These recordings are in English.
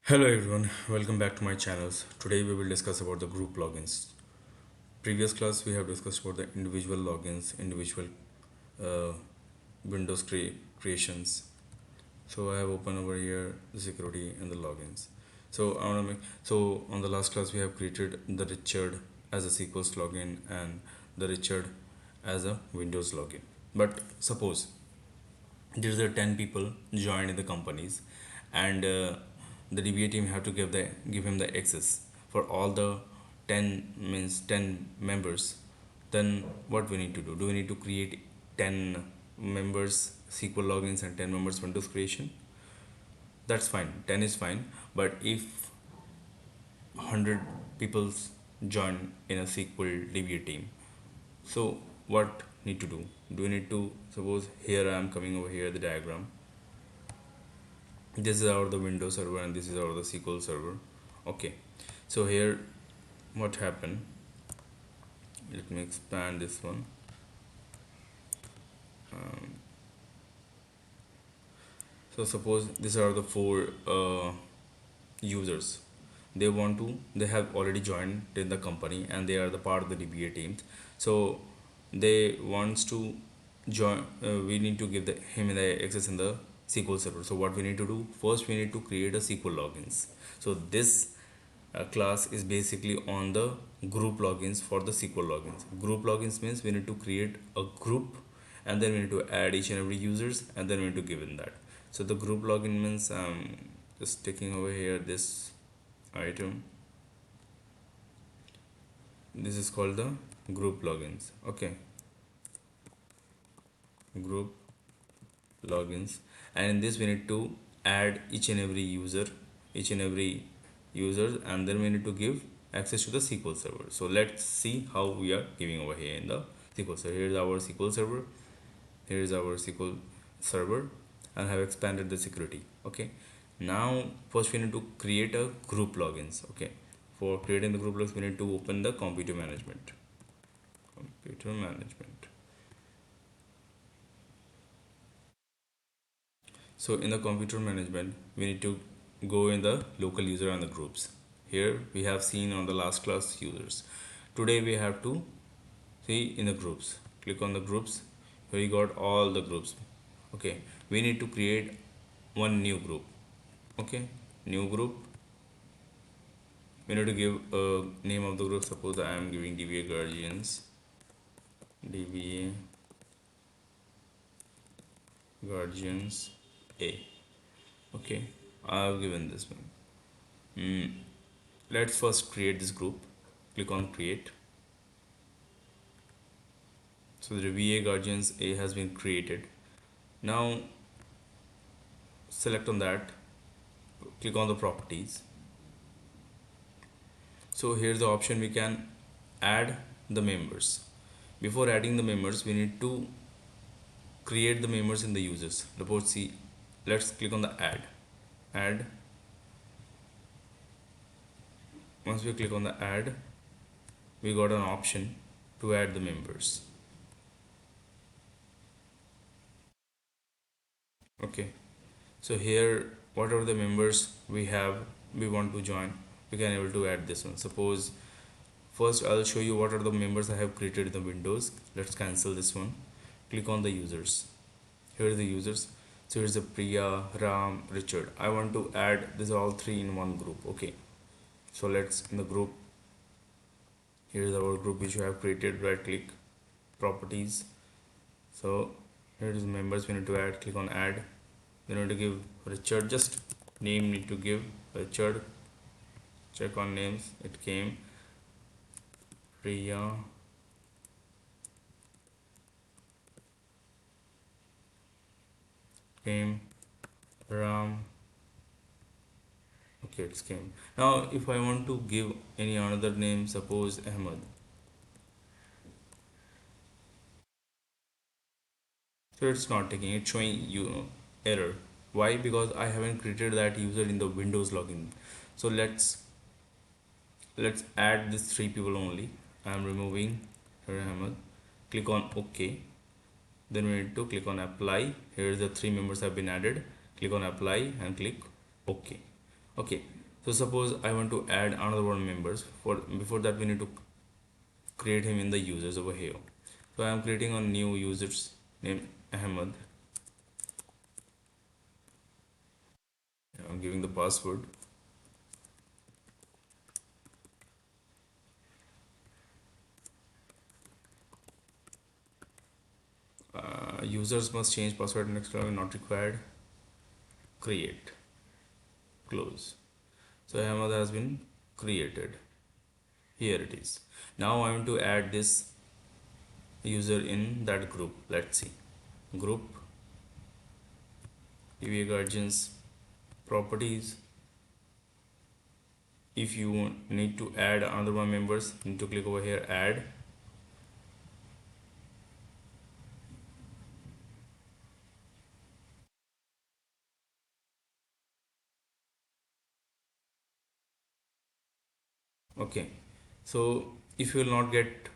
Hello everyone, welcome back to my channels. Today we will discuss about the group logins. Previous class we have discussed about the individual logins, individual uh, Windows creations. So I have opened over here the security and the logins. So I want to make on the last class we have created the Richard as a SQL login and the Richard as a Windows login. But suppose there are 10 people joined in the companies and the DBA team have to give him the access for all the 10 means 10 members. Then what we need to do we need to create 10 members SQL logins and 10 members Windows creation? That's fine, 10 is fine. But if 100 people join in a SQL DBA team, so what need to do we need to suppose here I am coming over here the diagram. This is our the Windows server and this is our the SQL server. Okay, so here what happened, let me expand this one. So suppose these are the four users. They have already joined in the company and they are the part of the DBA team. So they wants to join, we need to give him the access in the SQL server. So what we need to do first, we need to create a SQL logins. So this class is basically on the group logins for the SQL logins. Group logins means we need to create a group and then we need to add each and every users and then we need to give in that. So the group login means just taking over here this item. This is called the group logins. Okay, group logins, and in this we need to add each and every user and then we need to give access to the SQL server. So let's see how we are giving over here in the SQL server. Here is our SQL server, here is our SQL server, and have expanded the security. Okay, now first we need to create a group logins. Okay, for creating the group logins we need to open the computer management. So in the computer management, we need to go in the local user and the groups. Here we have seen on the last class users. Today we have to see in the groups. Click on the groups. Here we got all the groups. Okay, we need to create one new group. Okay, new group. We need to give a name of the group. Suppose I am giving DBA Guardians. DBA Guardians A. Okay, I have given this one. Let's first create this group. Click on create. So the VA Guardians A has been created. Now select on that, click on the properties. So here's the option, we can add the members. Before adding the members we need to create the members in the users. Suppose see, let's click on the add. Once we click on the add, we got an option to add the members. Okay, so here whatever the members we want to join, we can able to add this one. Suppose first I'll show you what are the members I have created in the Windows. Let's cancel this one. Click on the users. Here are the users. So here's the Priya, Ram, Richard. I want to add these all three in one group. Okay, so let's in the group, here's our group which we have created. Right click, properties. So here is the members we need to add. Click on add. You need to give Richard, just name need to give Richard. Check on names, it came. Priya, came. Ram, okay, it's came. Now if I want to give any another name, suppose Ahmed, so it's not taking, it's showing you error. Why? Because I haven't created that user in the Windows login. So let's add these three people only. I am removing Ahmed. Click on OK. Then we need to click on apply. Here the three members have been added. Click on apply and click OK. Okay, so suppose I want to add another one members. For before that we need to create him in the users over here. So I am creating a new users named Ahmed. I'm giving the password. Users must change password next login not required. Create, close. So Ahmed has been created. Here it is. Now I want to add this user in that group. Let's see. Group, DBA guardians, properties. If you need to add another one members, you need to click over here, add. Okay, so if you will not get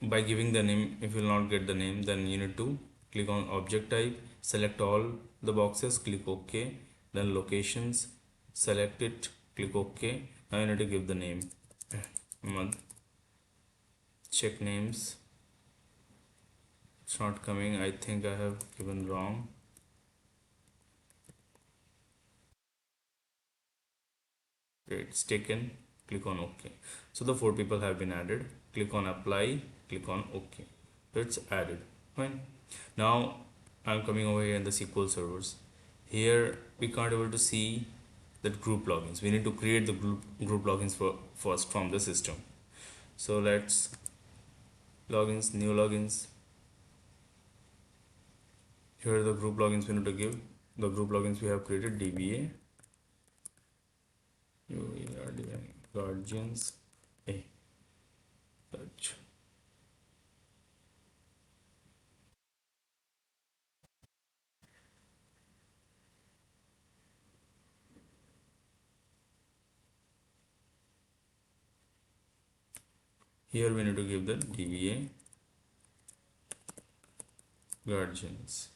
by giving the name, if you will not get the name, then you need to click on object type, select all the boxes, click OK, then locations, select it, click OK. Now you need to give the name, month, check names. It's not coming. I think I have given wrong. It's taken. Click on OK. So the 4 people have been added. Click on apply, click on OK. So it's added. Fine. Now I'm coming over here in the SQL servers. Here we can't able to see that group logins. We need to create the group logins for first from the system. So let's logins, new logins. Here are the group logins we need to give. The group logins we have created: DBA, guardians, A, search. Here we need to give the DBA guardians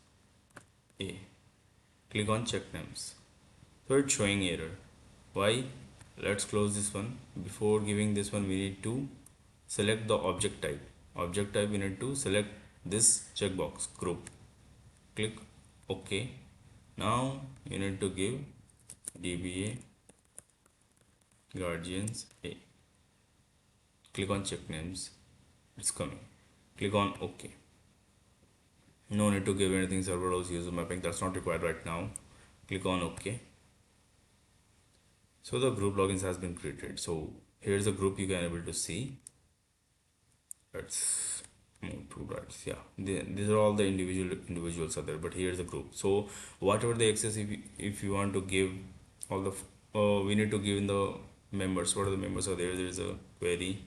A. Click on check names. So it's showing error. Why? Let's close this one. Before giving this one, we need to select the object type. Object type, we need to select this checkbox group. Click OK. Now you need to give DBA guardians A. Click on check names. It's coming. Click on OK. No need to give anything server roles user mapping, that's not required right now. Click on OK. So the group logins has been created. So here's the group you can able to see. Let's move to right. Yeah, these are all the individuals are there, but here's the group. So whatever the access, if you want to give all the we need to give in the members. What are the members are there? There is a query.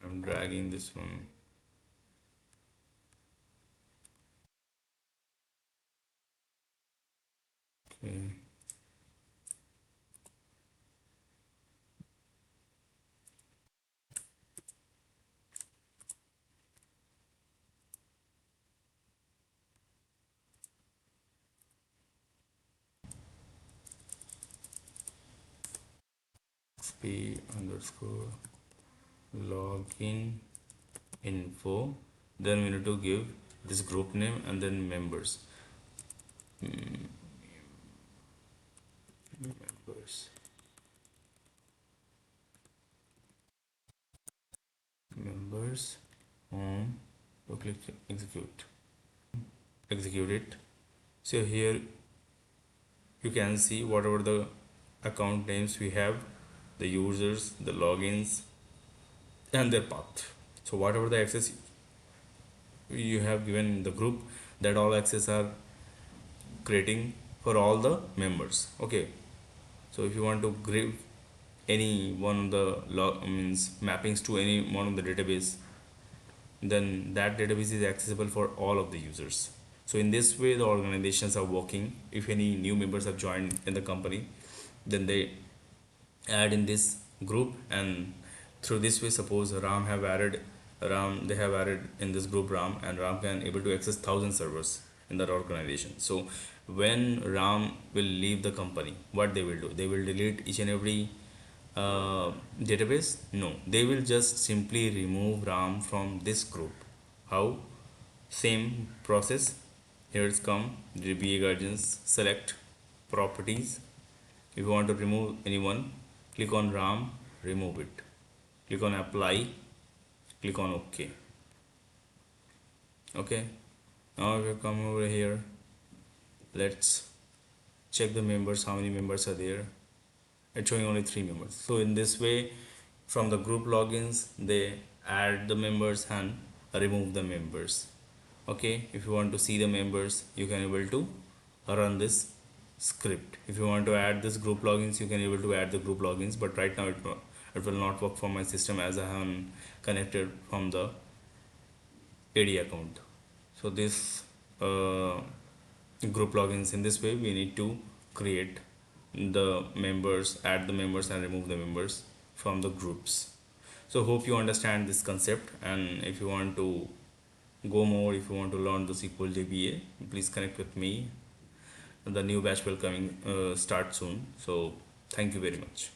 I'm dragging this one. Okay. XP underscore login info. Then we need to give this group name and then members. Members. Members on. So click execute. Execute it. So here you can see whatever the account names we have, the users, the logins, and their path. So whatever the access you have given in the group, that all access are creating for all the members. Okay, so if you want to give any one of the means mappings to any one of the database, then that database is accessible for all of the users. So in this way the organizations are working. If any new members have joined in the company, then they add in this group, and through this way, suppose Ram, they have added in this group Ram, and Ram can able to access 1,000 servers in that organization. So when Ram will leave the company, what they will do, they will delete each and every database? No, they will just simply remove Ram from this group. How? Same process. Here it's come, DBA guidance, select properties. If you want to remove anyone, click on Ram, remove it. Click on apply, click on OK. Okay, now we have come over here. Let's check the members, how many members are there. It's showing only 3 members. So in this way, from the group logins, they add the members and remove the members. Okay, if you want to see the members, you can able to run this script. If you want to add this group logins, you can able to add the group logins, but right now it will not work for my system as I have connected from the AD account. So this group logins, in this way we need to create the members, add the members and remove the members from the groups. So hope you understand this concept, and if you want to go more, if you want to learn the SQL DBA, please connect with me. The new batch will coming start soon. So thank you very much.